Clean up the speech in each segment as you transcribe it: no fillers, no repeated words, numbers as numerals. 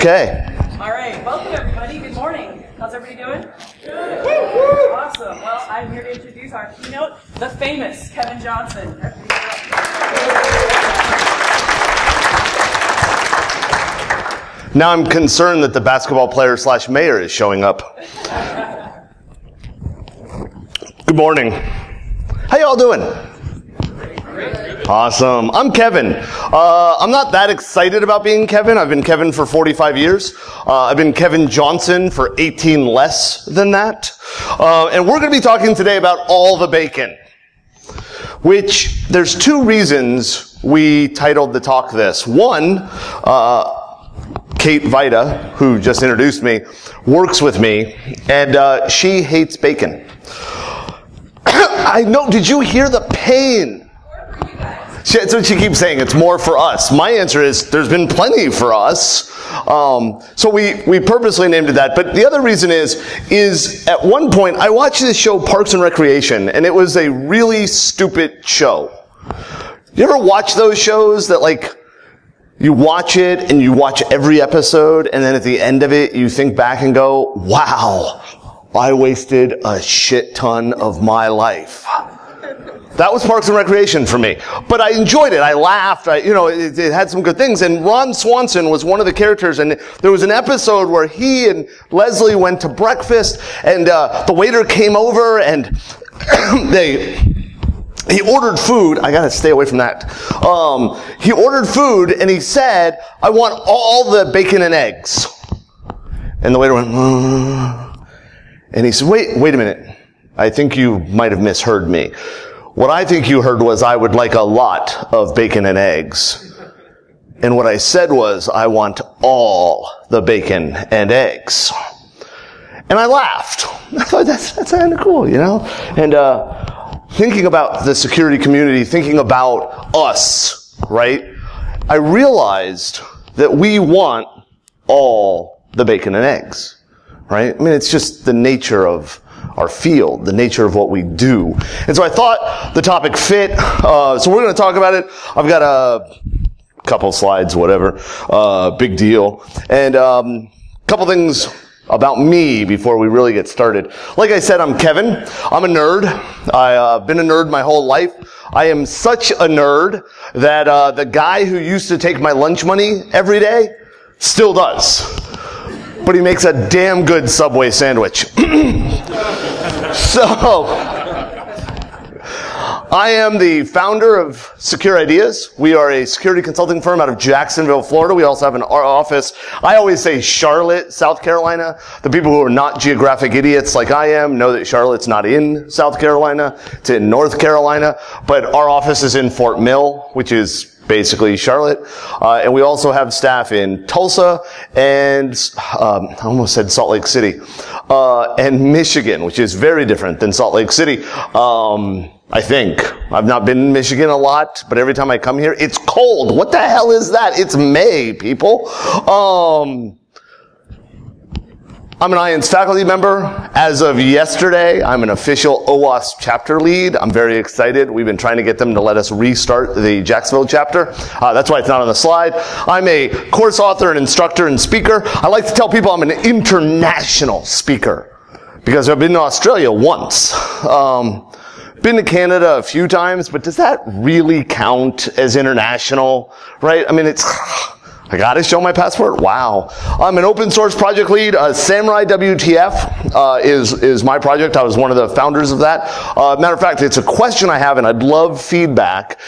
Okay. All right. Welcome, everybody. Good morning. How's everybody doing? Good. Awesome. Well, I'm here to introduce our keynote, the famous Kevin Johnson. Now I'm concerned that the basketball player / mayor is showing up. Good morning. How y'all doing? Awesome. I'm Kevin. I'm not that excited about being Kevin. I've been Kevin for 45 years. I've been Kevin Johnson for 18 less than that. And we're going to be talking today about all the bacon. Which, there's two reasons we titled the talk this. One, Kate Vita, who just introduced me, works with me, and she hates bacon. I know, did you hear the pain? That's what she keeps saying, it's more for us. My answer is, there's been plenty for us. So we purposely named it that. But the other reason is at one point, I watched this show, Parks and Recreation, and it was a really stupid show. You ever watch those shows that like, you watch it and you watch every episode, and then at the end of it, you think back and go, wow, I wasted a shit ton of my life. That was Parks and Recreation for me. But I enjoyed it. I laughed. It had some good things. And Ron Swanson was one of the characters. And there was an episode where he and Lesley went to breakfast, and the waiter came over, and he ordered food. I gotta stay away from that. He ordered food, and he said, I want all the bacon and eggs. And the waiter went, and he said, wait a minute. I think you might have misheard me. What I think you heard was I would like a lot of bacon and eggs. And what I said was I want all the bacon and eggs. And I laughed. I thought that's kind of cool, you know? And thinking about the security community, thinking about us, right? I realized that we want all the bacon and eggs, right? I mean, it's just the nature of our field, the nature of what we do. And so I thought the topic fit. So we're going to talk about it. I've got a couple slides, whatever. Big deal. And a couple things about me before we really get started. Like I said, I'm Kevin. I'm a nerd. I've been a nerd my whole life. I am such a nerd that the guy who used to take my lunch money every day still does. But he makes a damn good Subway sandwich. So, I am the founder of Secure Ideas. We are a security consulting firm out of Jacksonville, Florida. We also have an office, I always say Charlotte, South Carolina. The people who are not geographic idiots like I am know that Charlotte's not in South Carolina. It's in North Carolina. But our office is in Fort Mill, which is basically Charlotte. And we also have staff in Tulsa and, I almost said Salt Lake City, and Michigan, which is very different than Salt Lake City. I think. I've not been in Michigan a lot, but every time I come here, it's cold. What the hell is that? It's May, people. I'm an IANS faculty member. As of yesterday, I'm an official OWASP chapter lead. I'm very excited. We've been trying to get them to let us restart the Jacksonville chapter. That's why it's not on the slide. I'm a course author and instructor and speaker. I like to tell people I'm an international speaker because I've been to Australia once. Been to Canada a few times, but does that really count as international? Right? I mean, I gotta show my passport? Wow. I'm an open source project lead. Samurai WTF is my project. I was one of the founders of that. Matter of fact, it's a question I have, and I'd love feedback.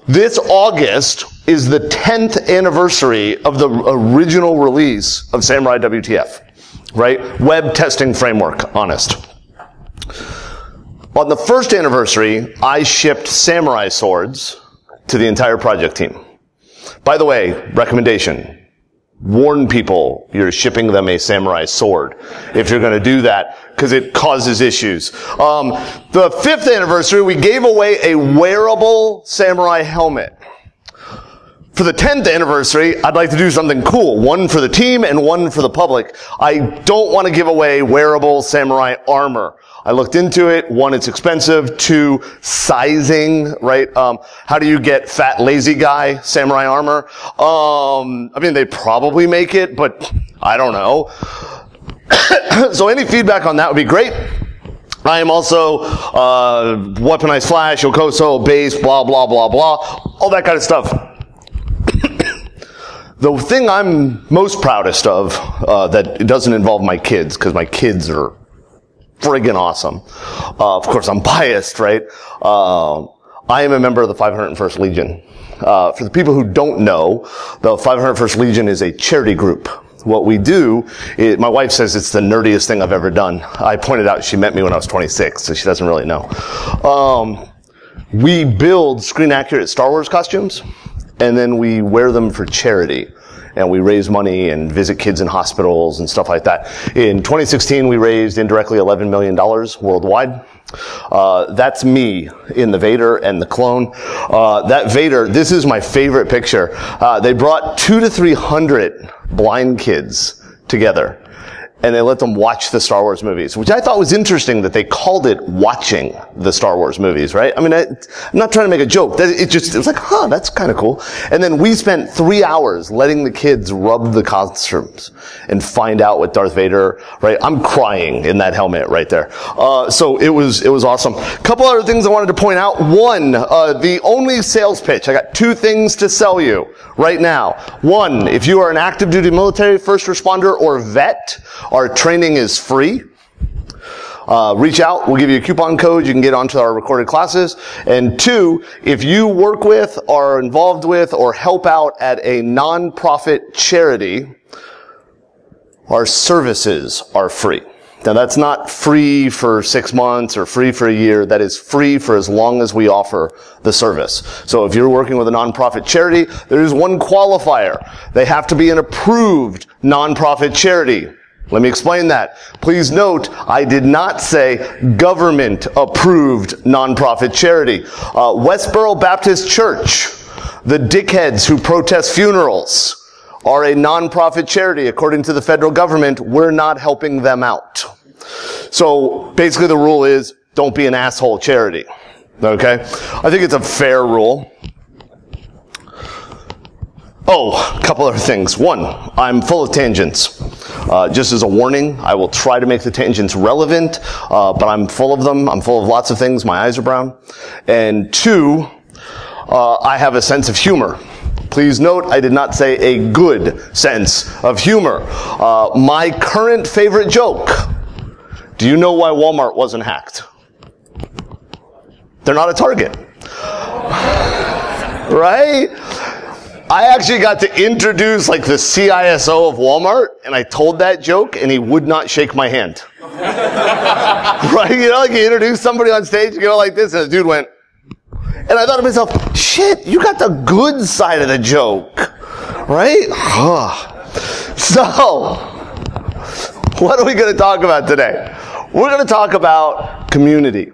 This August is the 10th anniversary of the original release of Samurai WTF, right? Web testing framework, honest. On the first anniversary, I shipped samurai swords to the entire project team. By the way, recommendation, warn people you're shipping them a samurai sword if you're going to do that, because it causes issues. The 5th anniversary, we gave away a wearable samurai helmet. for the 10th anniversary, I'd like to do something cool. One for the team and one for the public. I don't want to give away wearable samurai armor. I looked into it. One, it's expensive. Two, sizing, right? How do you get fat, lazy guy samurai armor? I mean, they probably make it, but I don't know. So any feedback on that would be great. I am also weaponized flash, Yokoso, base, blah, blah, blah, blah, all that kind of stuff. The thing I'm most proudest of that it doesn't involve my kids, because my kids are friggin' awesome. Of course, I'm biased, right? I am a member of the 501st Legion. For the people who don't know, the 501st Legion is a charity group. What we do, my wife says it's the nerdiest thing I've ever done. I pointed out she met me when I was 26, so she doesn't really know. We build screen-accurate Star Wars costumes, and then we wear them for charity. And we raise money and visit kids in hospitals and stuff like that. In 2016, we raised indirectly $11 million worldwide. That's me in the Vader and the clone. That Vader, this is my favorite picture. They brought 200 to 300 blind kids together, and they let them watch the Star Wars movies, which I thought was interesting that they called it watching the Star Wars movies, right? I mean, I'm not trying to make a joke. It was like, huh, that's kind of cool. And then we spent 3 hours letting the kids rub the costumes and find out what Darth Vader, right? I'm crying in that helmet right there. So it was awesome. A couple other things I wanted to point out. One, the only sales pitch. I got 2 things to sell you right now. One, if you are an active duty military, first responder, or vet, our training is free. Reach out. We'll give you a coupon code. You can get onto our recorded classes. And 2, if you work with, are involved with, or help out at a nonprofit charity, our services are free. Now, that's not free for 6 months or free for a year. That is free for as long as we offer the service. So if you're working with a nonprofit charity, there is one qualifier. They have to be an approved nonprofit charity. Let me explain that. Please note, I did not say government-approved nonprofit charity. Westboro Baptist Church, the dickheads who protest funerals, are a nonprofit charity. According to the federal government, we're not helping them out. So basically the rule is, don't be an asshole charity. Okay? I think it's a fair rule. Oh, a couple other things. One, I'm full of tangents. Just as a warning, I will try to make the tangents relevant, but I'm full of them. I'm full of lots of things. My eyes are brown. And 2, I have a sense of humor. Please note, I did not say a good sense of humor. My current favorite joke. Do you know why Walmart wasn't hacked? They're not a target. Right? I actually got to introduce like the CISO of Walmart, and I told that joke, and he would not shake my hand. Right? You know, like you introduce somebody on stage, you go like this, and the dude went, and I thought to myself, shit, you got the good side of the joke. Right? So, what are we going to talk about today? We're going to talk about community.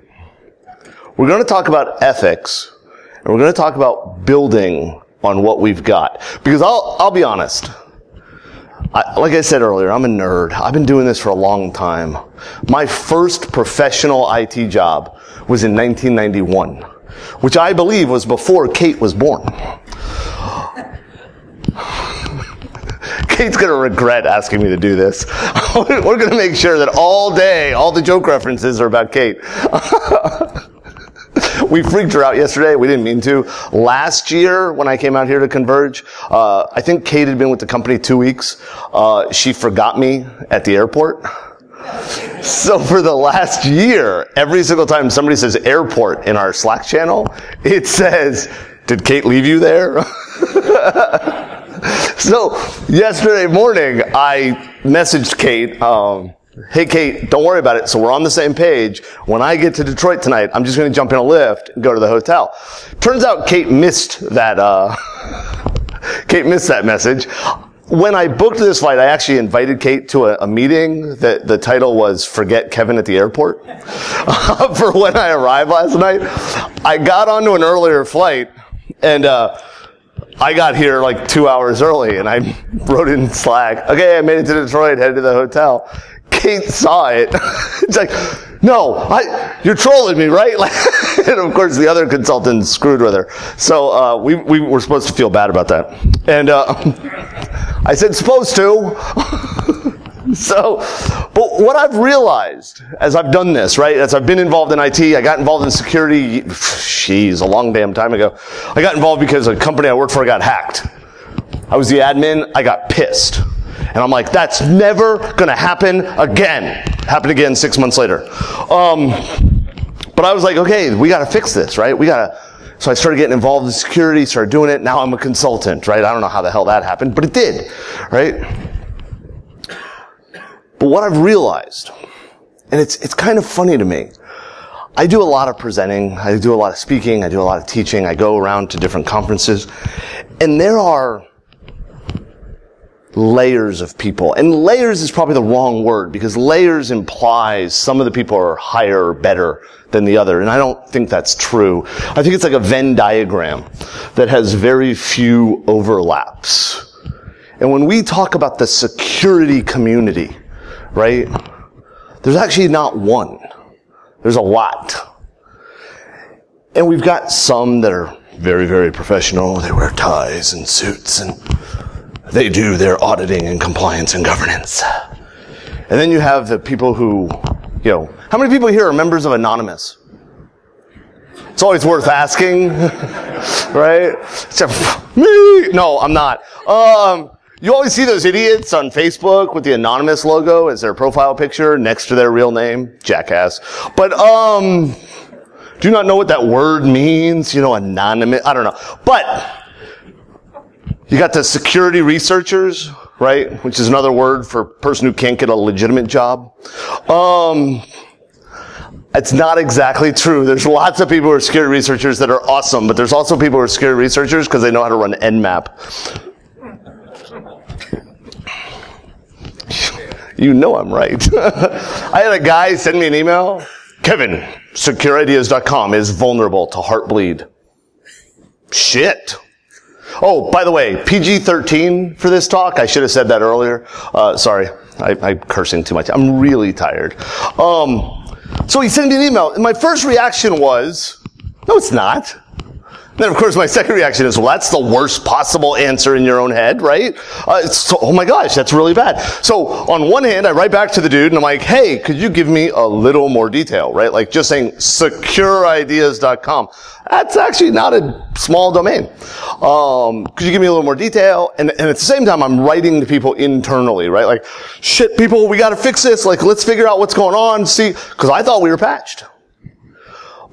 We're going to talk about ethics, and we're going to talk about building on what we've got. Because I'll be honest. Like I said earlier, I'm a nerd. I've been doing this for a long time. My first professional IT job was in 1991, which I believe was before Kate was born. Kate's going to regret asking me to do this. We're going to make sure that all day, all the joke references are about Kate. We freaked her out yesterday. We didn't mean to. Last year, when I came out here to Converge, I think Kate had been with the company 2 weeks. She forgot me at the airport. So for the last year, every single time somebody says airport in our Slack channel, it says, did Kate leave you there? So yesterday morning, I messaged Kate, hey Kate, don't worry about it. So we're on the same page. When I get to Detroit tonight, I'm just going to jump in a Lyft and go to the hotel. Turns out Kate missed that, Kate missed that message. When I booked this flight, I actually invited Kate to a meeting that the title was Forget Kevin at the Airport. For when I arrived last night. I got onto an earlier flight, and I got here like 2 hours early, and I wrote in Slack, okay, I made it to Detroit, headed to the hotel. Kate saw it. It's like, no, you're trolling me, right? And of course, the other consultant screwed with her. So we were supposed to feel bad about that. And I said, supposed to. So, but what I've realized as I've done this, right, as I've been involved in IT, I got involved in security, a long damn time ago. I got involved because a company I worked for got hacked. I was the admin, I got pissed. And I'm like, that's never gonna happen again. Happened again 6 months later. But I was like, okay, we gotta fix this, right? So I started getting involved in security, started doing it. Now I'm a consultant, right? I don't know how the hell that happened, but it did, right? But what I've realized, and it's kind of funny to me, I do a lot of presenting, I do a lot of speaking, I do a lot of teaching, I go around to different conferences, and there are layers of people. And layers is probably the wrong word, because layers implies some of the people are higher or better than the other, and I don't think that's true. I think it's like a Venn diagram that has very few overlaps. And when we talk about the security community, right, there's actually not one. There's a lot. And we've got some that are very, very professional. They wear ties and suits, and they do their auditing and compliance and governance. And then you have the people who, how many people here are members of Anonymous? It's always worth asking, right? Me? No, I'm not. You always see those idiots on Facebook with the Anonymous logo as their profile picture next to their real name. Jackass. But, do you not know what that word means? Anonymous. I don't know. But, you got the security researchers, right? Which is another word for person who can't get a legitimate job. It's not exactly true. There's lots of people who are security researchers that are awesome, but there's also people who are security researchers because they know how to run Nmap. You know I'm right. I had a guy send me an email. Kevin, securideas.com is vulnerable to heartbleed. Shit. Oh, by the way, PG-13 for this talk. I should have said that earlier. Sorry, I'm cursing too much. I'm really tired. So he sent me an email, and my first reaction was, no, it's not. Then, of course, my second reaction is, well, that's the worst possible answer in your own head, right? Oh my gosh, that's really bad. So, on one hand, I write back to the dude, and I'm like, hey, could you give me a little more detail, right? Like just saying securideas.com. That's actually not a small domain. Could you give me a little more detail? And at the same time, I'm writing to people internally, right? Like, shit, people, we gotta fix this. Like, let's figure out what's going on. See, because I thought we were patched.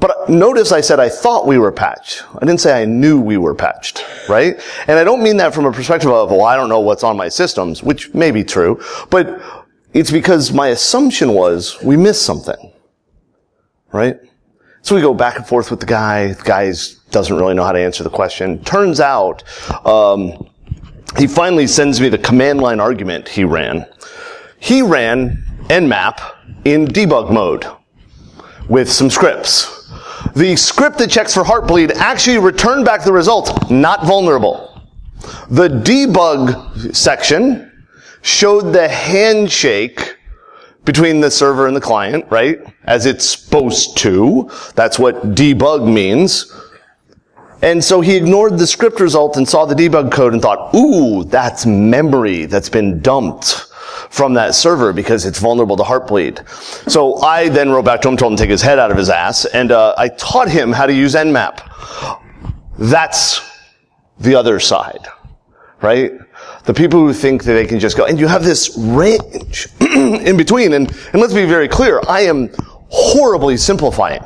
But notice I said I thought we were patched. I didn't say I knew we were patched, right? And I don't mean that from a perspective of, well, I don't know what's on my systems, which may be true, but it's because my assumption was we missed something, right? So we go back and forth with the guy. The guy doesn't really know how to answer the question. Turns out, he finally sends me the command line argument he ran. He ran Nmap in debug mode with some scripts. The script that checks for heartbleed actually returned back the result, not vulnerable. The debug section showed the handshake between the server and the client, right? As it's supposed to. That's what debug means. And so he ignored the script result and saw the debug code and thought, ooh, that's memory that's been dumped from that server because it's vulnerable to heartbleed. So I then wrote back to him, told him to take his head out of his ass, and I taught him how to use Nmap. That's the other side, right? The people who think that they can just go, and you have this range in between, and let's be very clear, I am horribly simplifying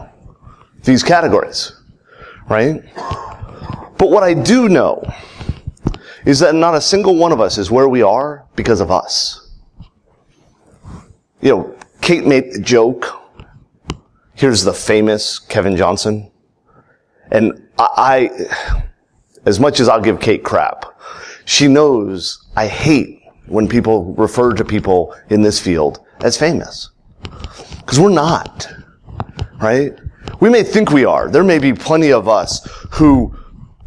these categories, right? But what I do know is that not a single one of us is where we are because of us. Kate made the joke. Here's the famous Kevin Johnson. And I, as much as I'll give Kate crap, she knows I hate when people refer to people in this field as famous. Because we're not, right? We may think we are. There may be plenty of us who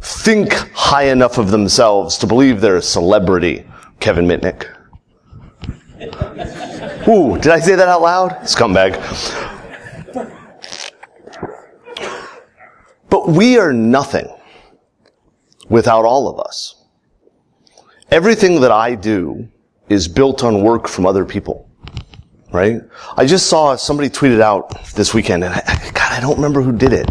think high enough of themselves to believe they're a celebrity. Kevin Mitnick. Ooh, did I say that out loud? Scumbag. But we are nothing without all of us. Everything that I do is built on work from other people. Right? I just saw somebody tweeted out this weekend, and I don't remember who did it.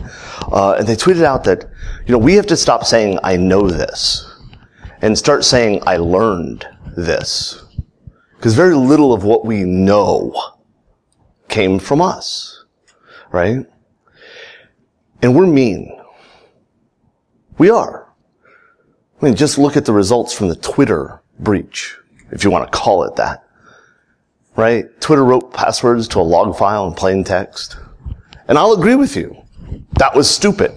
And they tweeted out that, we have to stop saying, I know this, and start saying, I learned this. Because very little of what we know came from us. Right? And we're mean. We are. I mean, just look at the results from the Twitter breach, if you want to call it that. Right? Twitter wrote passwords to a log file in plain text. And I'll agree with you. That was stupid.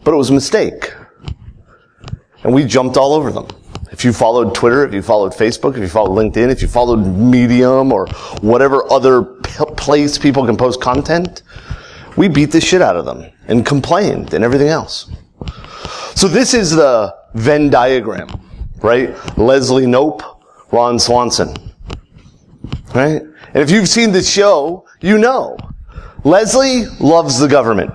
But it was a mistake. And we jumped all over them. If you followed Twitter, if you followed Facebook, if you followed LinkedIn, if you followed Medium or whatever other place people can post content, we beat the shit out of them and complained and everything else. So this is the Venn diagram, right? Lesley, Knope, Ron Swanson. Right? And if you've seen the show, you know. Lesley loves the government.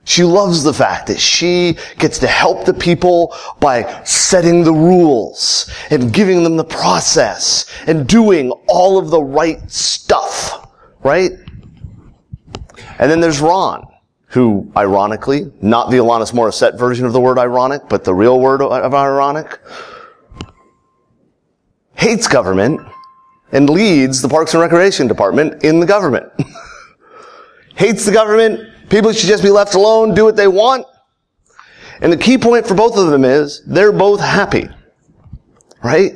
She loves the fact that she gets to help the people by setting the rules and giving them the process and doing all of the right stuff. Right? And then there's Ron, who, ironically, not the Alanis Morissette version of the word ironic, but the real word of ironic, hates government and leads the Parks and Recreation Department in the government. Hates the government. People should just be left alone, do what they want. And the key point for both of them is they're both happy. Right?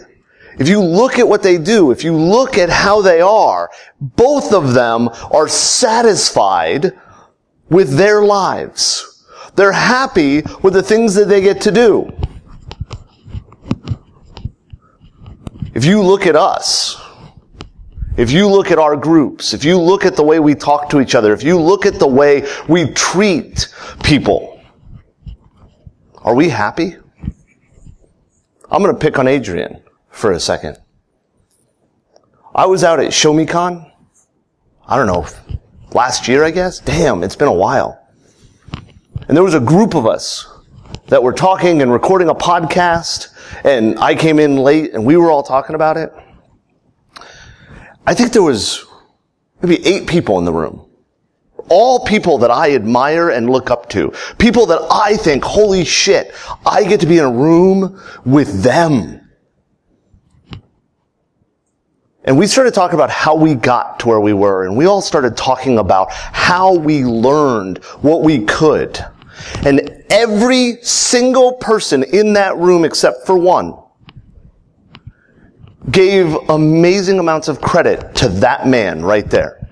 If you look at what they do, if you look at how they are, both of them are satisfied with their lives. They're happy with the things that they get to do. If you look at us, if you look at our groups, if you look at the way we talk to each other, if you look at the way we treat people, are we happy? I'm going to pick on Adrian for a second. I was out at Show Me Con, I don't know, last year, I guess. Damn, it's been a while. And there was a group of us that were talking and recording a podcast, and I came in late and we were all talking about it. I think there was maybe 8 people in the room. All people that I admire and look up to. People that I think, holy shit, I get to be in a room with them. And we started talking about how we got to where we were, and we all started talking about how we learned what we could. And every single person in that room, except for one, gave amazing amounts of credit to that man right there.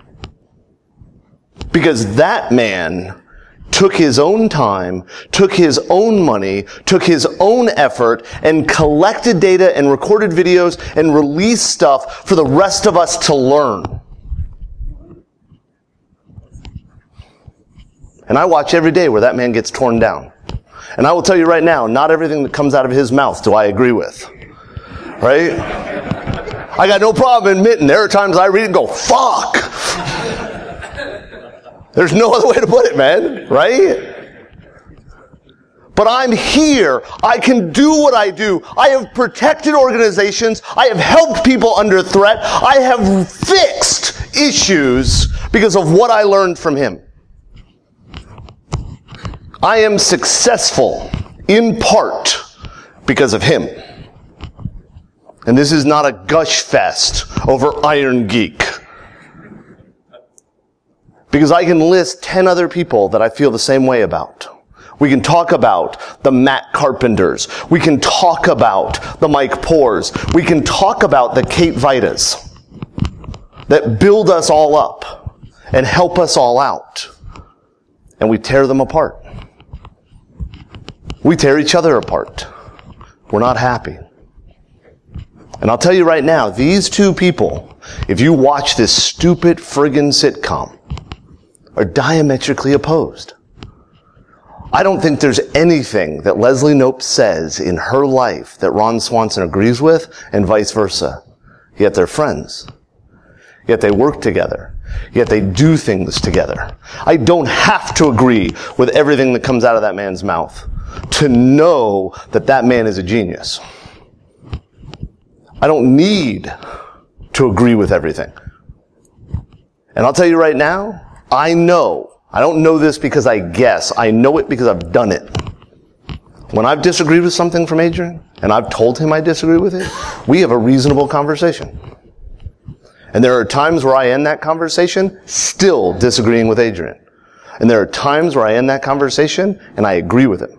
Because that man took his own time, took his own money, took his own effort, and collected data and recorded videos and released stuff for the rest of us to learn. And I watch every day where that man gets torn down. And I will tell you right now, not everything that comes out of his mouth do I agree with. Right? I got no problem admitting there are times I read it and go, fuck! There's no other way to put it, man. Right? But I'm here. I can do what I do. I have protected organizations. I have helped people under threat. I have fixed issues because of what I learned from him. I am successful in part because of him. And this is not a gush fest over Iron Geek. Because I can list 10 other people that I feel the same way about. We can talk about the Matt Carpenters. We can talk about the Mike Poors. We can talk about the Kate Vitas that build us all up and help us all out. And we tear them apart. We tear each other apart. We're not happy. And I'll tell you right now, these two people, if you watch this stupid friggin' sitcom, are diametrically opposed. I don't think there's anything that Lesley Knope says in her life that Ron Swanson agrees with, and vice versa. Yet they're friends. Yet they work together. Yet they do things together. I don't have to agree with everything that comes out of that man's mouth to know that that man is a genius. I don't need to agree with everything. And I'll tell you right now, I know. I don't know this because I guess. I know it because I've done it. When I've disagreed with something from Adrian, and I've told him I disagree with it, we have a reasonable conversation. And there are times where I end that conversation still disagreeing with Adrian. And there are times where I end that conversation and I agree with him.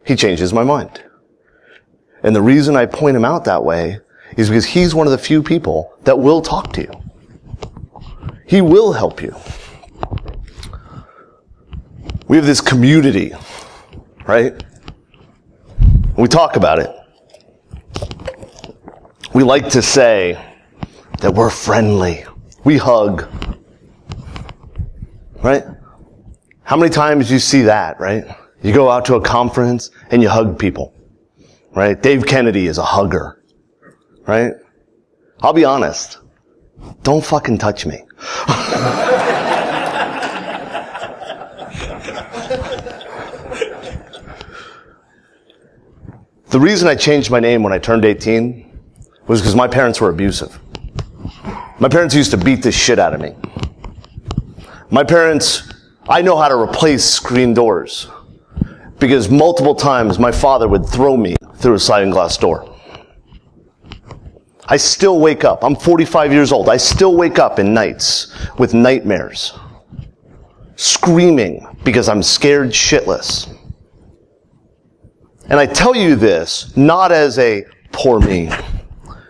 He changes my mind. And the reason I point him out that way is because he's one of the few people that will talk to you. He will help you. We have this community, right? We talk about it. We like to say that we're friendly. We hug. Right? How many times do you see that, right? You go out to a conference and you hug people. Right? Dave Kennedy is a hugger. Right? I'll be honest. Don't fucking touch me. The reason I changed my name when I turned 18 was because my parents were abusive. My parents used to beat the shit out of me. My parents, I know how to replace screen doors because multiple times my father would throw me through a sliding glass door. I still wake up. I'm 45 years old. I still wake up in nights with nightmares, screaming because I'm scared shitless. And I tell you this not as a poor me,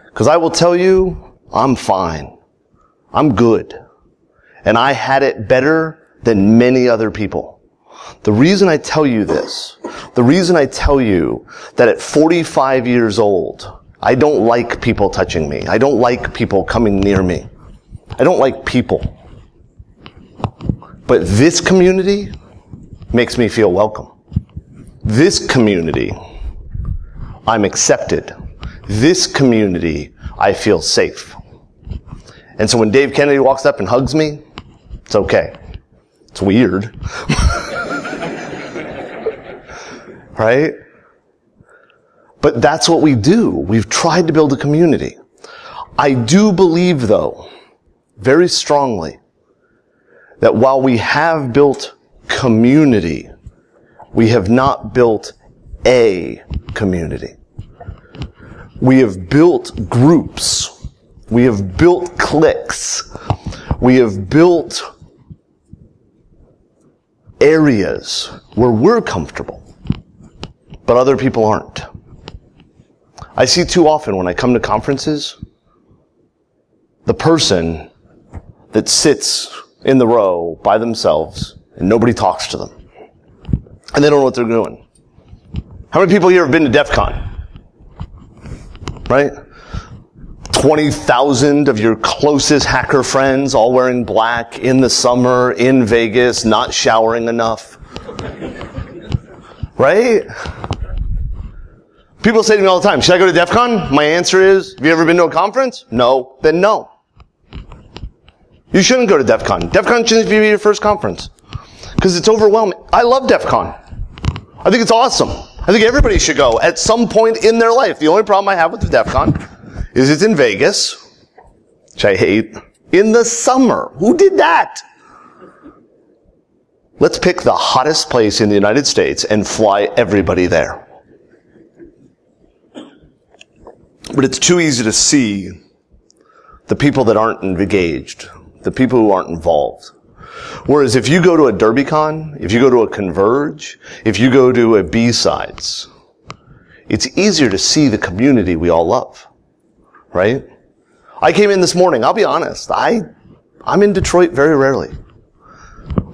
because I will tell you I'm fine. I'm good. And I had it better than many other people. The reason I tell you this, the reason I tell you that at 45 years old, I don't like people touching me. I don't like people coming near me. I don't like people. But this community makes me feel welcome. This community, I'm accepted. This community, I feel safe. And so when Dave Kennedy walks up and hugs me, it's okay. It's weird. Right? But that's what we do. We've tried to build a community. I do believe, though, very strongly, that while we have built community, we have not built a community. We have built groups. We have built cliques. We have built areas where we're comfortable, but other people aren't. I see too often when I come to conferences, the person that sits in the row by themselves and nobody talks to them. And they don't know what they're doing. How many people here have been to DEF CON? Right? 20,000 of your closest hacker friends all wearing black in the summer in Vegas, not showering enough. Right? People say to me all the time, should I go to DEF CON? My answer is, have you ever been to a conference? No. Then no. You shouldn't go to DEF CON. DEF CON shouldn't be your first conference. Because it's overwhelming. I love DEF CON. I think it's awesome. I think everybody should go at some point in their life. The only problem I have with the DEF CON is it's in Vegas, which I hate, in the summer. Who did that? Let's pick the hottest place in the United States and fly everybody there. But it's too easy to see the people that aren't engaged, the people who aren't involved. Whereas if you go to a DerbyCon, if you go to a Converge, if you go to a B-Sides, it's easier to see the community we all love. Right? I came in this morning, I'll be honest, I'm in Detroit very rarely.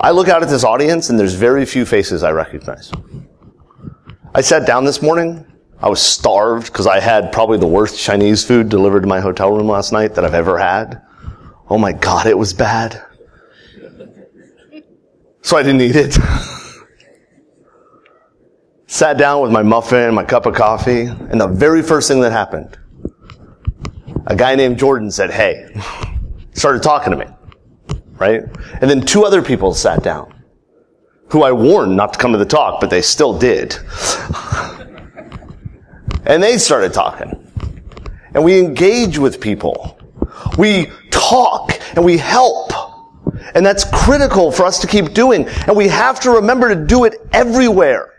I look out at this audience and there's very few faces I recognize. I sat down this morning, I was starved because I had probably the worst Chinese food delivered to my hotel room last night that I've ever had. Oh my God, it was bad. So I didn't eat it. Sat down with my muffin, my cup of coffee, and the very first thing that happened, a guy named Jordan said, hey, started talking to me, right? And then 2 other people sat down, who I warned not to come to the talk, but they still did. And they started talking. And we engage with people. We talk and we help. And that's critical for us to keep doing. And we have to remember to do it everywhere.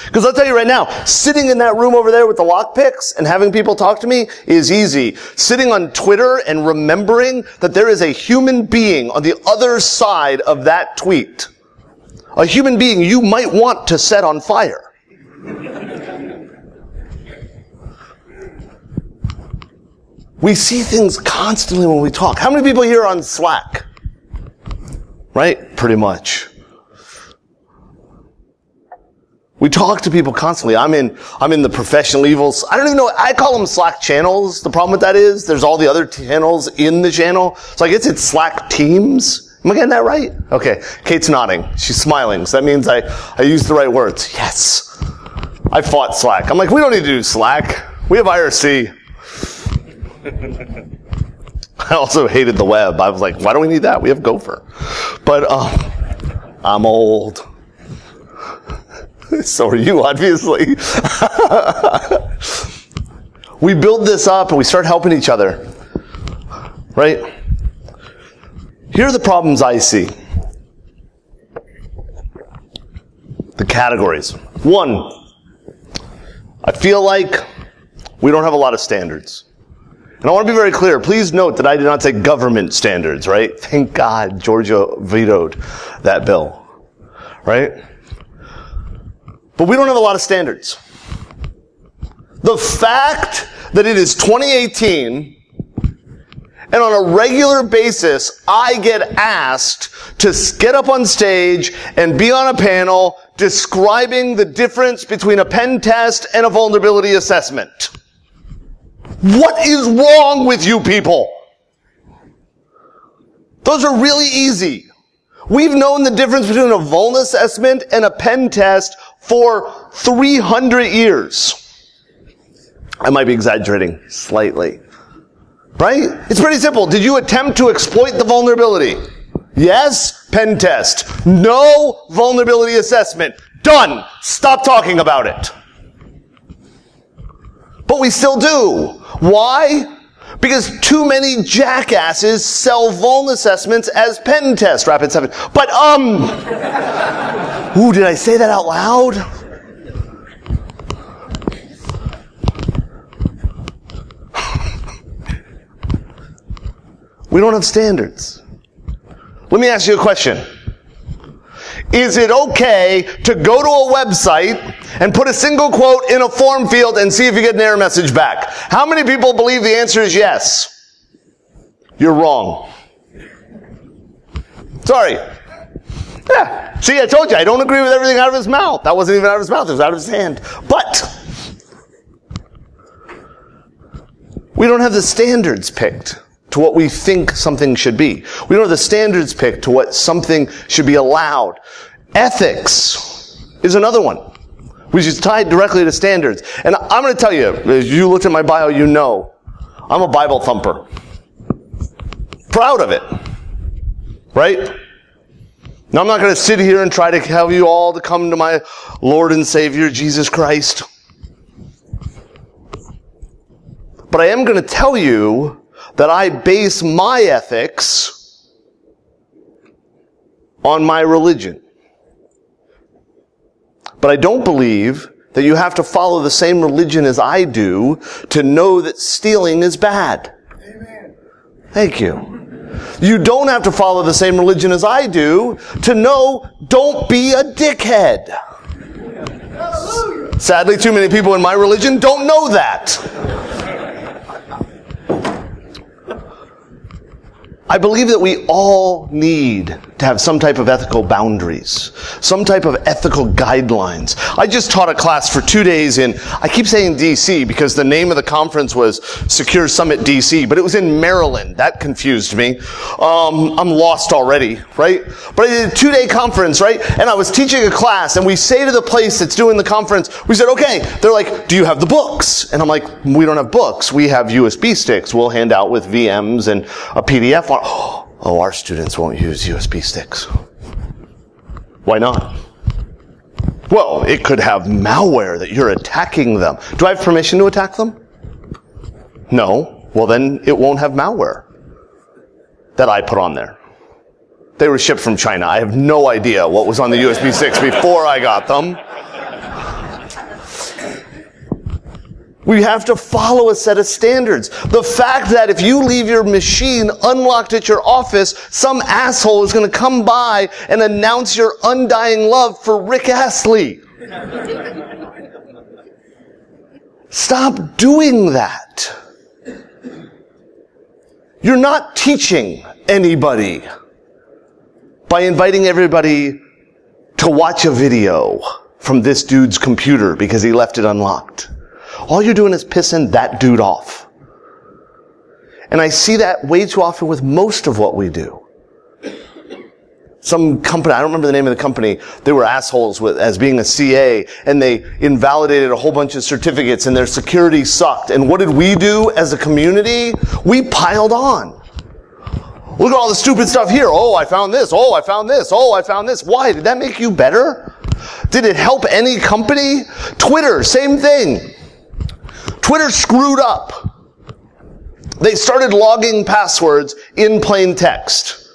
Because I'll tell you right now, sitting in that room over there with the lockpicks and having people talk to me is easy. Sitting on Twitter and remembering that there is a human being on the other side of that tweet. A human being you might want to set on fire. We see things constantly when we talk. How many people here are on Slack? Right? Pretty much. We talk to people constantly. I'm in the professional evils. I don't even know. I call them Slack channels. The problem with that is there's all the other channels in the channel. So I guess it's Slack teams. Am I getting that right? Okay. Kate's nodding. She's smiling. So that means I used the right words. Yes. I fought Slack. I'm like, we don't need to do Slack. We have IRC. I also hated the web. I was like, why do we need that? We have Gopher. But I'm old. So are you, obviously. We build this up and we start helping each other. Right? Here are the problems I see. The categories. 1, I feel like we don't have a lot of standards. And I want to be very clear. Please note that I did not say government standards, right? Thank God Georgia vetoed that bill. Right? But we don't have a lot of standards. The fact that it is 2018 and on a regular basis I get asked to get up on stage and be on a panel describing the difference between a pen test and a vulnerability assessment. What is wrong with you people? Those are really easy. We've known the difference between a vuln assessment and a pen test for 300 years. I might be exaggerating slightly. Right? It's pretty simple. Did you attempt to exploit the vulnerability? Yes, pen test. No, vulnerability assessment. Done. Stop talking about it. But we still do. Why? Because too many jackasses sell vuln assessments as pen test, Rapid 7. But, ooh, did I say that out loud? We don't have standards. Let me ask you a question. Is it okay to go to a website and put a single quote in a form field and see if you get an error message back? How many people believe the answer is yes? You're wrong. Sorry. Yeah. See, I told you, I don't agree with everything out of his mouth. That wasn't even out of his mouth, it was out of his hand. But we don't have the standards picked to what we think something should be. We don't have the standards picked to what something should be allowed. Ethics is another one, which is tied directly to standards. And I'm going to tell you, as you looked at my bio, you know, I'm a Bible thumper. Proud of it. Right? Now, I'm not going to sit here and try to have you all to come to my Lord and Savior, Jesus Christ. But I am going to tell you that I base my ethics on my religion. But I don't believe that you have to follow the same religion as I do to know that stealing is bad. Amen. Thank you. You don't have to follow the same religion as I do to know don't be a dickhead. Hallelujah. Sadly, too many people in my religion don't know that. I believe that we all need to have some type of ethical boundaries, some type of ethical guidelines. I just taught a class for 2 days I keep saying DC because the name of the conference was Secure Summit DC, but it was in Maryland. That confused me. I'm lost already, right? But I did a 2-day conference, right? And I was teaching a class, and we say to the place that's doing the conference, we said, okay. They're like, do you have the books? And I'm like, we don't have books. We have USB sticks. We'll hand out with VMs and a PDF on. Oh, our students won't use USB sticks. Why not? Well, it could have malware that you're attacking them. Do I have permission to attack them? No. Well, then it won't have malware that I put on there. They were shipped from China. I have no idea what was on the USB sticks before I got them. We have to follow a set of standards. The fact that if you leave your machine unlocked at your office, some asshole is going to come by and announce your undying love for Rick Astley. Stop doing that. You're not teaching anybody by inviting everybody to watch a video from this dude's computer because he left it unlocked. All you're doing is pissing that dude off. And I see that way too often with most of what we do. Some company, I don't remember the name of the company, they were assholes as being a CA, and they invalidated a whole bunch of certificates, and their security sucked. And what did we do as a community? We piled on. Look at all the stupid stuff here. Oh, I found this. Oh, I found this. Oh, I found this. Why? Did that make you better? Did it help any company? Twitter, same thing. Twitter screwed up. They started logging passwords in plain text.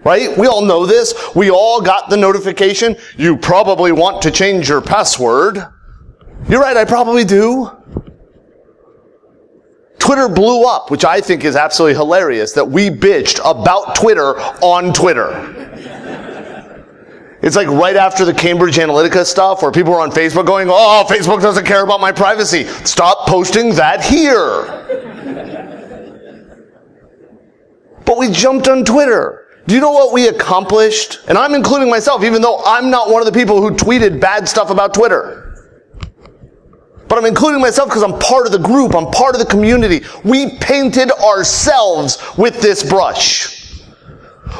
Right? We all know this. We all got the notification. You probably want to change your password. You're right, I probably do. Twitter blew up, which I think is absolutely hilarious, that we bitched about Twitter on Twitter. It's like right after the Cambridge Analytica stuff where people were on Facebook going, oh, Facebook doesn't care about my privacy. Stop posting that here. But we jumped on Twitter. Do you know what we accomplished? And I'm including myself, even though I'm not one of the people who tweeted bad stuff about Twitter. But I'm including myself because I'm part of the group. I'm part of the community. We painted ourselves with this brush.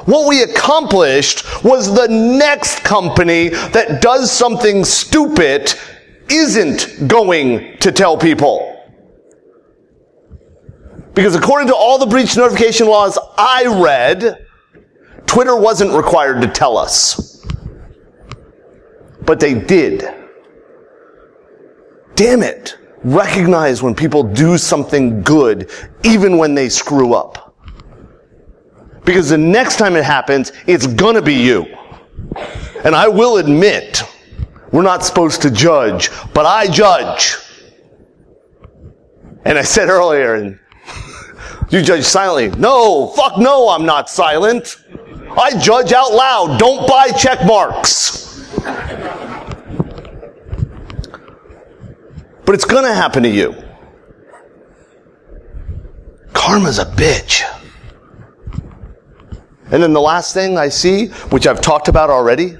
What we accomplished was the next company that does something stupid isn't going to tell people. Because according to all the breach notification laws I read, Twitter wasn't required to tell us. But they did. Damn it. Recognize when people do something good, even when they screw up. Because the next time it happens, it's gonna be you. And I will admit, we're not supposed to judge, but I judge. And I said earlier, and you judge silently. No, fuck no, I'm not silent. I judge out loud. Don't buy check marks. But it's gonna happen to you. Karma's a bitch. And then the last thing I see, which I've talked about already,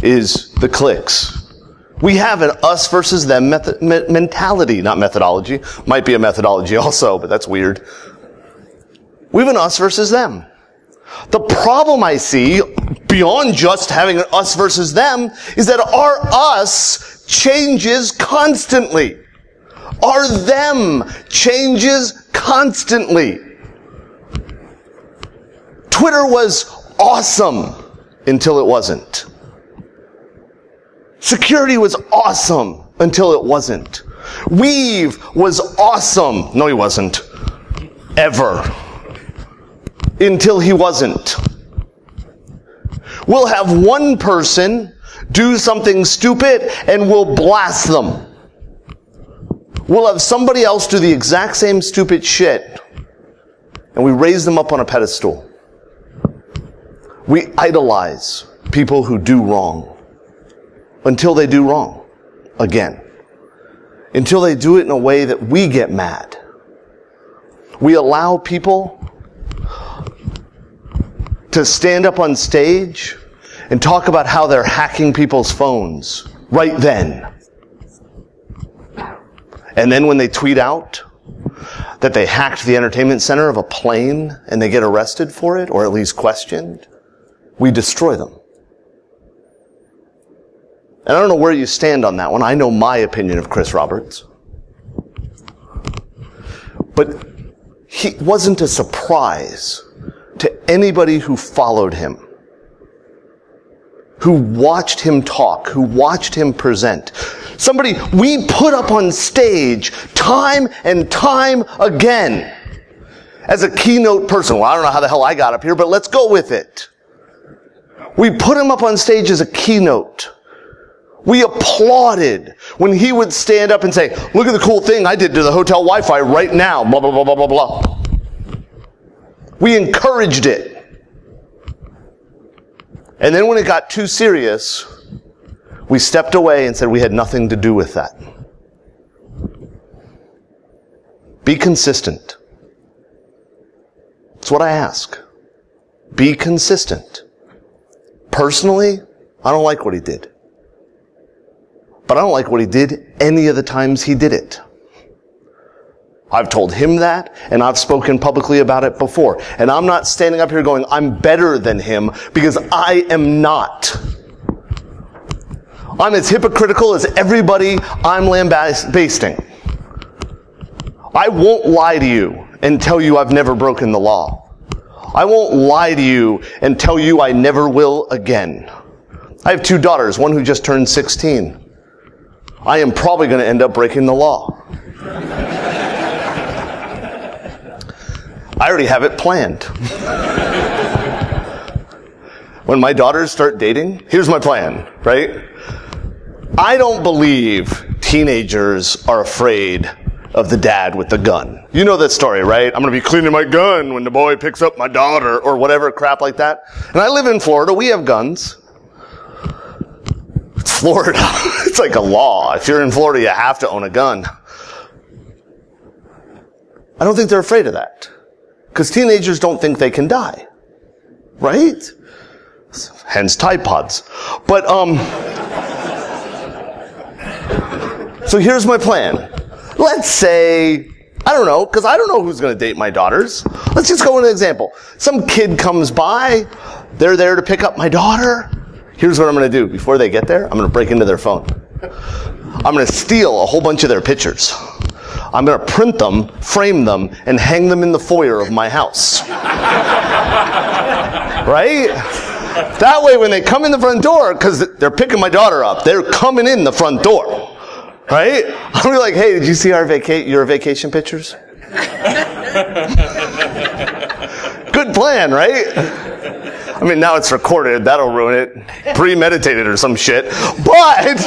is the clicks. We have an us versus them mentality, not methodology. Might be a methodology also, but that's weird. We have an us versus them. The problem I see, beyond just having an us versus them, is that our us changes constantly. Our them changes constantly. Twitter was awesome until it wasn't. Security was awesome until it wasn't. Weave was awesome. No, he wasn't. Ever. Until he wasn't. We'll have one person do something stupid and we'll blast them. We'll have somebody else do the exact same stupid shit and we raise them up on a pedestal. We idolize people who do wrong until they do wrong again. Until they do it in a way that we get mad. We allow people to stand up on stage and talk about how they're hacking people's phones right then. And then when they tweet out that they hacked the entertainment center of a plane and they get arrested for it, or at least questioned, we destroy them. And I don't know where you stand on that one. I know my opinion of Chris Roberts. But he wasn't a surprise to anybody who followed him, who watched him talk, who watched him present. Somebody we put up on stage time and time again as a keynote person. Well, I don't know how the hell I got up here, but let's go with it. We put him up on stage as a keynote. We applauded when he would stand up and say, look at the cool thing I did to the hotel Wi-Fi right now, blah, blah, blah, blah, blah, blah. We encouraged it. And then when it got too serious, we stepped away and said we had nothing to do with that. Be consistent. That's what I ask. Be consistent. Personally, I don't like what he did. But I don't like what he did any of the times he did it. I've told him that, and I've spoken publicly about it before. And I'm not standing up here going, I'm better than him, because I am not. I'm as hypocritical as everybody I'm lambasting. I won't lie to you and tell you I've never broken the law. I won't lie to you and tell you I never will again. I have 2 daughters, one who just turned 16. I am probably going to end up breaking the law. I already have it planned. When my daughters start dating, here's my plan, right? I don't believe teenagers are afraid of the dad with the gun. You know that story, right? I'm going to be cleaning my gun when the boy picks up my daughter, or whatever crap like that. And I live in Florida. We have guns. It's Florida. It's like a law. If you're in Florida, you have to own a gun. I don't think they're afraid of that. Because teenagers don't think they can die. Right? Hence Tide Pods. But, so here's my plan. Let's say, I don't know, because I don't know who's going to date my daughters. Let's just go with an example. Some kid comes by. They're there to pick up my daughter. Here's what I'm going to do. Before they get there, I'm going to break into their phone. I'm going to steal a whole bunch of their pictures. I'm going to print them, frame them, and hang them in the foyer of my house. Right? That way when they come in the front door, because they're picking my daughter up, they're coming in the front door. Right? I'll be like, hey, did you see your vacation pictures? Good plan, right? I mean, now it's recorded. That'll ruin it. Premeditated or some shit. But,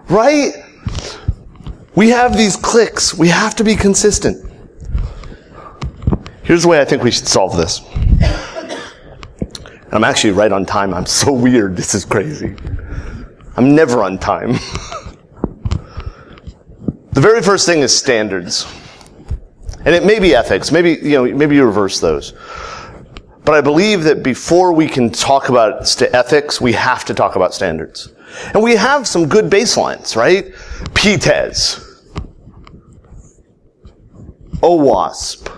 right? We have these clicks. We have to be consistent. Here's the way I think we should solve this. I'm actually right on time. I'm so weird. This is crazy. I'm never on time. The very first thing is standards. And it may be ethics. Maybe you reverse those. But I believe that before we can talk about ethics, we have to talk about standards. And we have some good baselines, right? PTES. OWASP.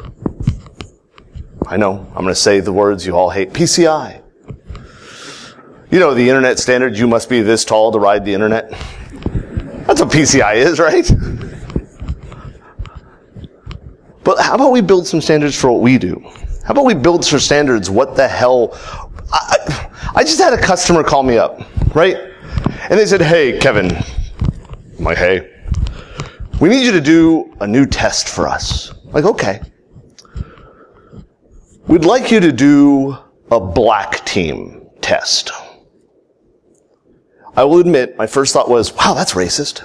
I know, I'm going to say the words you all hate. PCI. You know, the internet standard, you must be this tall to ride the internet. That's what PCI is, right? But how about we build some standards for what we do? How about we build some standards, what the hell? I just had a customer call me up, right? And they said, hey, Kevin. I'm like, hey. We need you to do a new test for us. I'm like, okay. We'd like you to do a black team test. I will admit, my first thought was, wow, that's racist.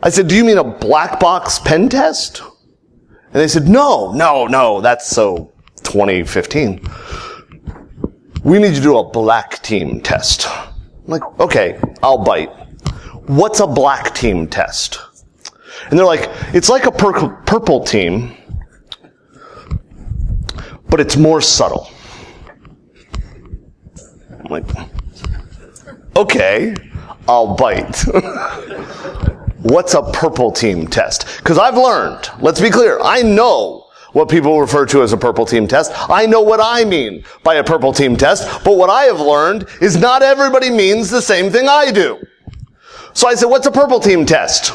I said, do you mean a black box pen test? And they said, no, that's so 2015. We need you to do a black team test. I'm like, okay, I'll bite. What's a black team test? And they're like, it's like a purple team, but it's more subtle. I'm like, okay, I'll bite. What's a purple team test? Because I've learned, let's be clear, I know what people refer to as a purple team test. I know what I mean by a purple team test, but what I have learned is not everybody means the same thing I do. So I said, what's a purple team test?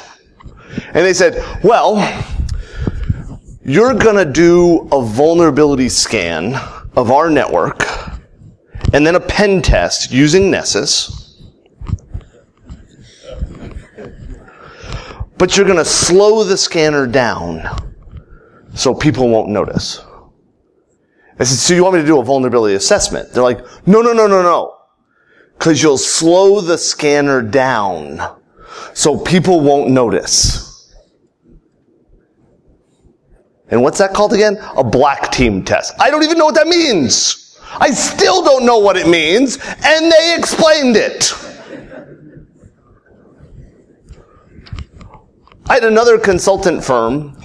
And they said, well, you're going to do a vulnerability scan of our network and then a pen test using Nessus. But you're going to slow the scanner down so people won't notice. I said, so you want me to do a vulnerability assessment? They're like, no. Because you'll slow the scanner down so people won't notice. And what's that called again? A black team test. I don't even know what that means. I still don't know what it means, and they explained it. I had another consultant firm.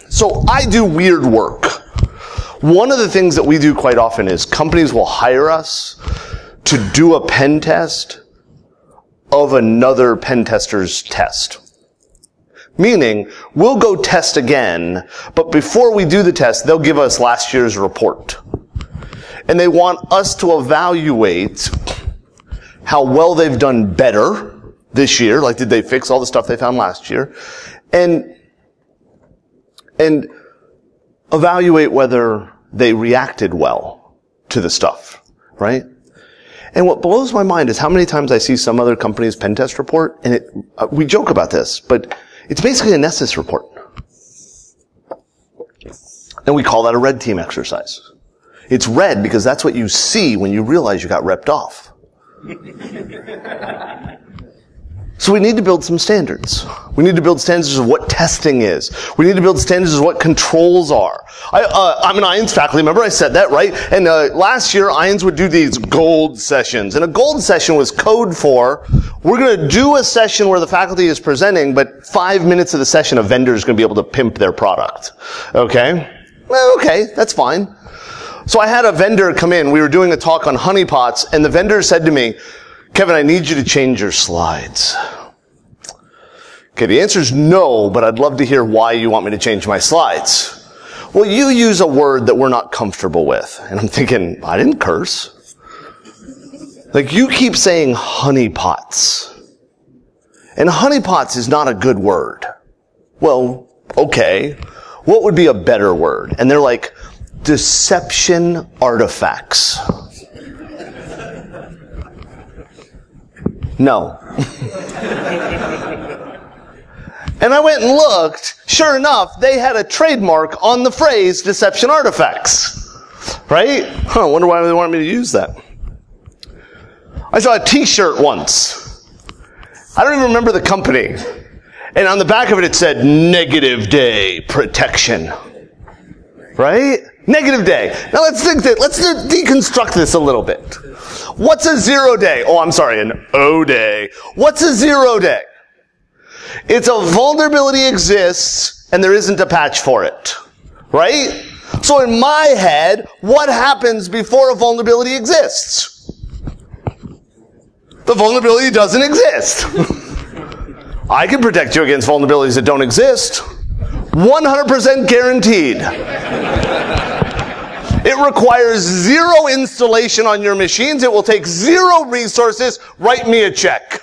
So I do weird work. One of the things that we do quite often is companies will hire us to do a pen test of another pen tester's test. Meaning, we'll go test again, but before we do the test, they'll give us last year's report. And they want us to evaluate how well they've done better this year, like did they fix all the stuff they found last year, and evaluate whether they reacted well to the stuff, right? And what blows my mind is how many times I see some other company's pen test report, and we joke about this, but it's basically a Nessus report. And we call that a red team exercise. It's red because that's what you see when you realize you got ripped off. So we need to build some standards. We need to build standards of what testing is. We need to build standards of what controls are. I'm an IANS faculty member. I said that, right? And last year, IANS would do these gold sessions. And a gold session was code for, we're going to do a session where the faculty is presenting, but 5 minutes of the session, a vendor is going to be able to pimp their product. Okay? Well, okay, that's fine. So I had a vendor come in. We were doing a talk on honeypots, and the vendor said to me, Kevin, I need you to change your slides. Okay, the answer is no, but I'd love to hear why you want me to change my slides. Well, you use a word that we're not comfortable with. And I'm thinking, I didn't curse. Like, you keep saying honeypots. And honeypots is not a good word. Well, okay. What would be a better word? And they're like, deception artifacts. No. And I went and looked. Sure enough, they had a trademark on the phrase deception artifacts. Right? I wonder why they wanted me to use that. I saw a t-shirt once. I don't even remember the company. And on the back of it, it said, negative day protection. Right? Negative day. Now let's deconstruct this a little bit. What's a 0 day? Oh, I'm sorry, an O day. What's a 0 day? It's a vulnerability exists and there isn't a patch for it. Right? So in my head, what happens before a vulnerability exists? The vulnerability doesn't exist. I can protect you against vulnerabilities that don't exist. 100% guaranteed. It requires 0 installation on your machines. It will take 0 resources. Write me a check.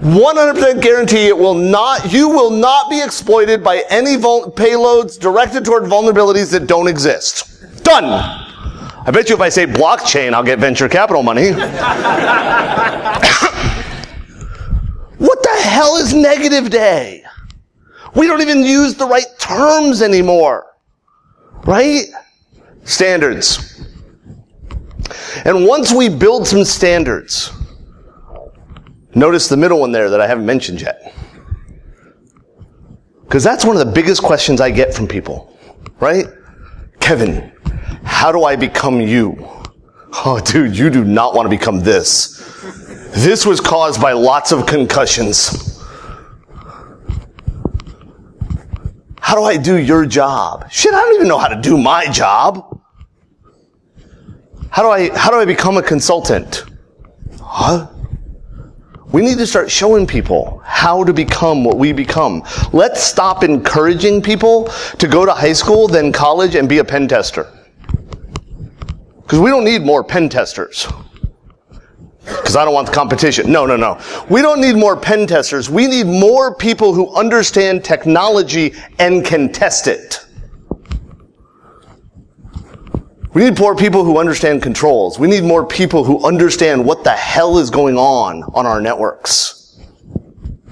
100% guarantee you will not be exploited by any payloads directed toward vulnerabilities that don't exist. Done. I bet you if I say blockchain, I'll get venture capital money. What the hell is negative day? We don't even use the right terms anymore. Right? Standards. And once we build some standards, notice the middle one there that I haven't mentioned yet. Because that's one of the biggest questions I get from people. Right? Kevin, how do I become you? Oh, dude, you do not want to become this. This was caused by lots of concussions. How do I do your job? Shit, I don't even know how to do my job. How do I become a consultant? Huh? We need to start showing people how to become what we become. Let's stop encouraging people to go to high school, then college, and be a pen tester. Because we don't need more pen testers. Because I don't want the competition. No. We don't need more pen testers. We need more people who understand technology and can test it. We need more people who understand controls. We need more people who understand what the hell is going on our networks.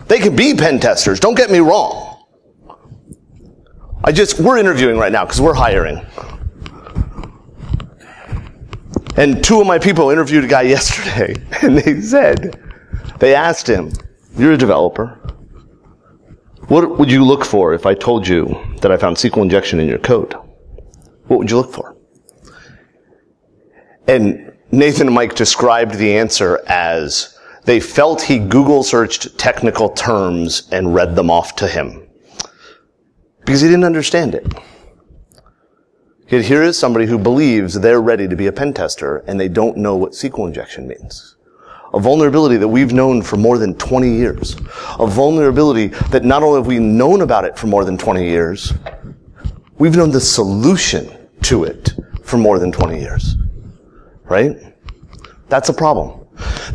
They can be pen testers, don't get me wrong. We're interviewing right now because we're hiring. And two of my people interviewed a guy yesterday, and they asked him, you're a developer. What would you look for if I told you that I found SQL injection in your code? What would you look for? And Nathan and Mike described the answer as they felt he Google searched technical terms and read them off to him. Because he didn't understand it. Yet here is somebody who believes they're ready to be a pen tester and they don't know what SQL injection means. A vulnerability that we've known for more than 20 years. A vulnerability that not only have we known about it for more than 20 years, we've known the solution to it for more than 20 years. Right? That's a problem.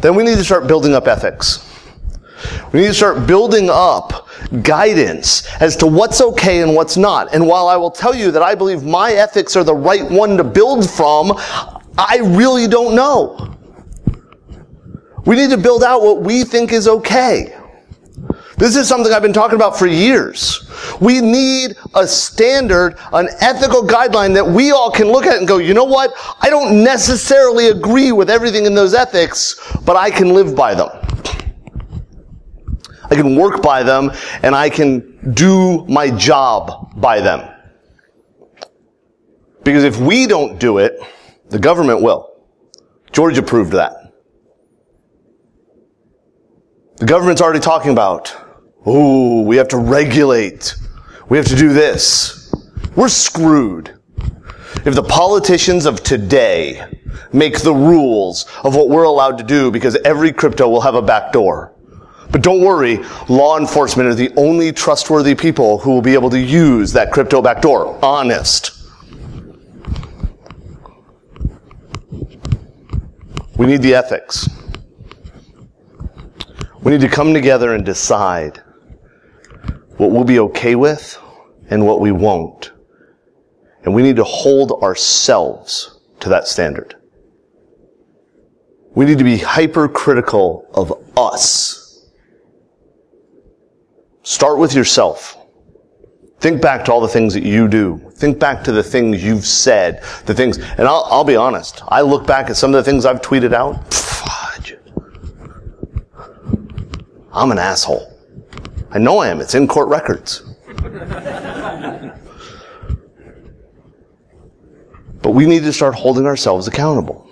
Then we need to start building up ethics. We need to start building up guidance as to what's okay and what's not. And while I will tell you that I believe my ethics are the right one to build from, I really don't know. We need to build out what we think is okay. This is something I've been talking about for years. We need a standard, an ethical guideline that we all can look at and go, you know what? I don't necessarily agree with everything in those ethics, but I can live by them. I can work by them, and I can do my job by them. Because if we don't do it, the government will. Georgia proved that. The government's already talking about, we have to regulate. We have to do this. We're screwed. If the politicians of today make the rules of what we're allowed to do, because every crypto will have a backdoor. But don't worry, law enforcement are the only trustworthy people who will be able to use that crypto backdoor. Honest. We need the ethics. We need to come together and decide what we'll be okay with and what we won't. And we need to hold ourselves to that standard. We need to be hypercritical of us. Start with yourself. Think back to all the things that you do. Think back to the things you've said, the things, and I'll be honest, I look back at some of the things I've tweeted out, fudge. I'm an asshole. I know I am. It's in court records. But we need to start holding ourselves accountable.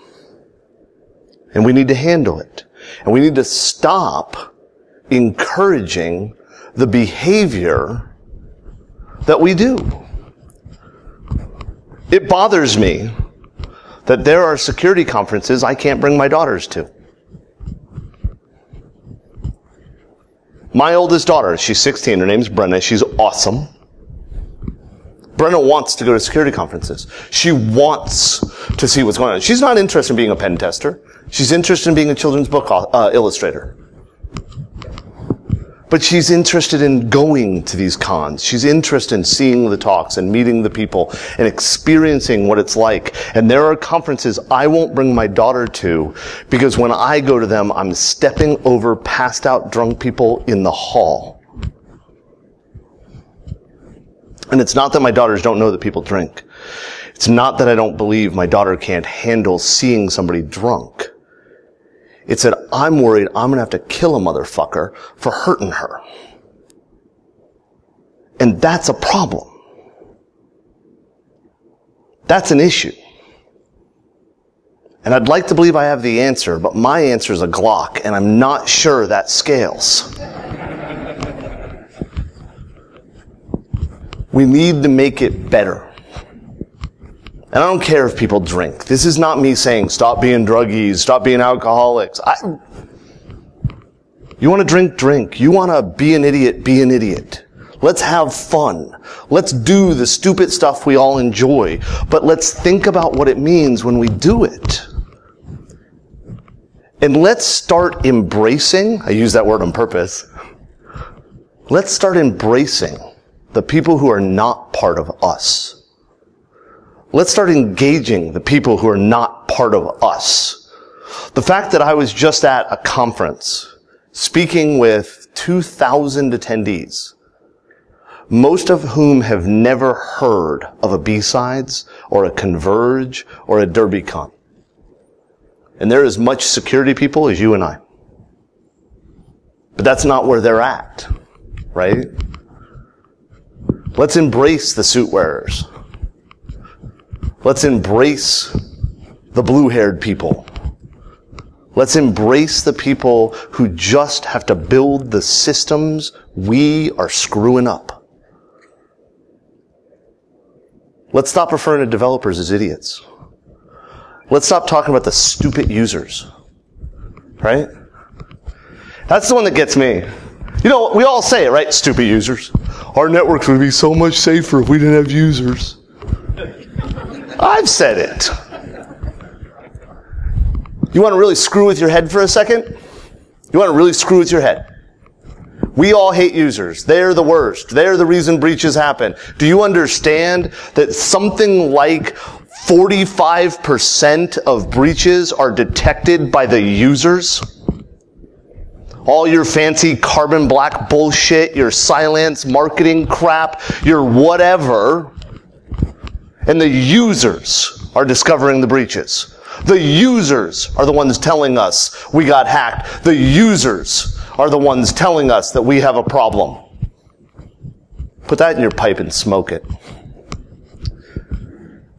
And we need to handle it. And we need to stop encouraging the behavior that we do. It bothers me that there are security conferences I can't bring my daughters to. My oldest daughter, she's 16, her name's Brenna, she's awesome. Brenna wants to go to security conferences. She wants to see what's going on. She's not interested in being a pen tester. She's interested in being a children's book illustrator. But she's interested in going to these cons. She's interested in seeing the talks and meeting the people and experiencing what it's like. And there are conferences I won't bring my daughter to because when I go to them, I'm stepping over passed out drunk people in the hall. And it's not that my daughters don't know that people drink. It's not that I don't believe my daughter can't handle seeing somebody drunk. It's that I'm worried I'm going to have to kill a motherfucker for hurting her. And that's a problem. That's an issue. And I'd like to believe I have the answer, but my answer is a Glock, and I'm not sure that scales. We need to make it better. And I don't care if people drink. This is not me saying stop being druggies, stop being alcoholics. You want to drink, drink. You want to be an idiot, be an idiot. Let's have fun. Let's do the stupid stuff we all enjoy. But let's think about what it means when we do it. And let's start embracing, I use that word on purpose, let's start embracing the people who are not part of us. Let's start engaging the people who are not part of us. The fact that I was just at a conference speaking with 2,000 attendees, most of whom have never heard of a B-Sides or a Converge or a DerbyCon. And they're as much security people as you and I. But that's not where they're at, right? Let's embrace the suit wearers. Let's embrace the blue-haired people. Let's embrace the people who just have to build the systems we are screwing up. Let's stop referring to developers as idiots. Let's stop talking about the stupid users. Right? That's the one that gets me. You know, we all say it, right? Stupid users. Our networks would be so much safer if we didn't have users. I've said it. You want to really screw with your head for a second? You want to really screw with your head? We all hate users. They're the worst. They're the reason breaches happen. Do you understand that something like 45% of breaches are detected by the users? All your fancy carbon black bullshit, your silence marketing crap, your whatever, and the users are discovering the breaches. The users are the ones telling us we got hacked. The users are the ones telling us that we have a problem. Put that in your pipe and smoke it.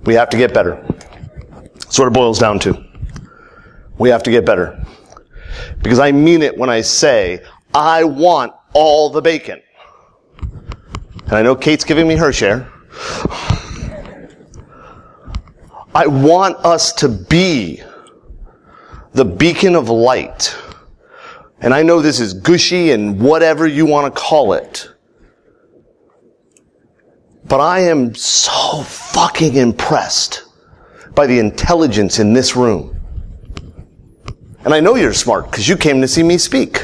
We have to get better. That's what it boils down to. We have to get better. Because I mean it when I say, I want all the bacon. And I know Kate's giving me her share. I want us to be the beacon of light. And I know this is gushy and whatever you want to call it. But I am so fucking impressed by the intelligence in this room. And I know you're smart because you came to see me speak.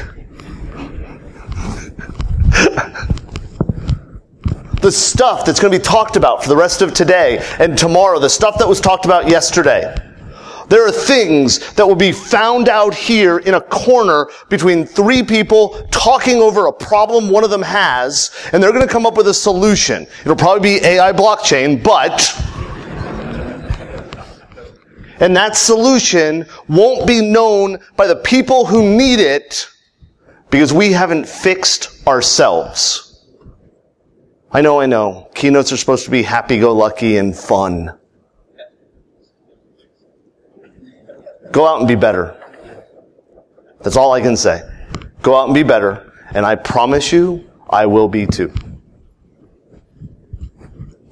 The stuff that's going to be talked about for the rest of today and tomorrow, the stuff that was talked about yesterday. There are things that will be found out here in a corner between three people talking over a problem one of them has, and they're going to come up with a solution. It'll probably be AI blockchain, but... and that solution won't be known by the people who need it because we haven't fixed ourselves. I know. Keynotes are supposed to be happy-go-lucky and fun. Go out and be better. That's all I can say. Go out and be better, and I promise you, I will be too.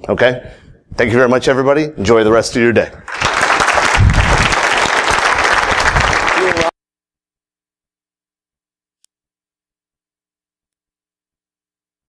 Okay? Thank you very much, everybody. Enjoy the rest of your day.